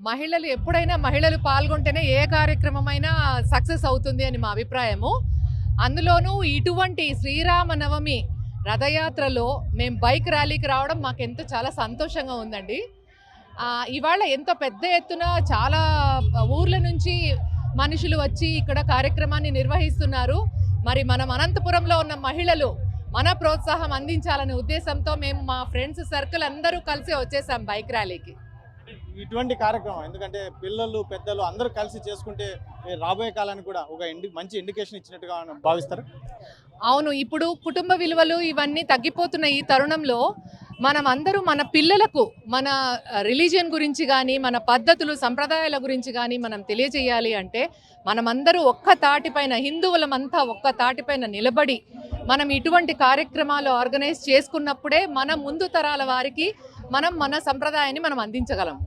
మహిళలు ఎప్పుడైనా మహిళలు పాల్గొంటేనే ఏ కార్యక్రమమైనా సక్సెస్ అవుతుంది అని మా అభిప్రాయము. అందులోనూ ఇటువంటి శ్రీరామనవమి రథయాత్రలో మేము బైక్ ర్యాలీకి రావడం మాకెంతో చాలా సంతోషంగా ఉందండి. ఇవాళ ఎంతో పెద్ద ఎత్తున చాలా ఊర్ల నుంచి మనుషులు వచ్చి ఇక్కడ కార్యక్రమాన్ని నిర్వహిస్తున్నారు. మరి మనం అనంతపురంలో ఉన్న మహిళలు మన ప్రోత్సాహం అందించాలనే ఉద్దేశంతో మేము మా ఫ్రెండ్స్ సర్కిల్ అందరూ కలిసి వచ్చేసాం బైక్ ర్యాలీకి. ఇటువంటి కార్యక్రమం ఎందుకంటే పిల్లలు పెద్దలు అందరూ కలిసి చేసుకుంటే రాబోయే కాలానికి కూడా ఒక మంచి ఇండికేషన్ ఇచ్చినట్టుగా భావిస్తారు. అవును, ఇప్పుడు కుటుంబ విలువలు ఇవన్నీ తగ్గిపోతున్న ఈ తరుణంలో మనం అందరూ మన పిల్లలకు మన రిలీజియన్ గురించి కానీ మన పద్ధతులు సంప్రదాయాల గురించి కానీ మనం తెలియజేయాలి అంటే మనమందరూ ఒక్క తాటిపైన హిందువులమంతా ఒక్క తాటిపైన నిలబడి మనం ఇటువంటి కార్యక్రమాలు ఆర్గనైజ్ చేసుకున్నప్పుడే మన ముందు తరాల వారికి మనం మన సంప్రదాయాన్ని మనం అందించగలం.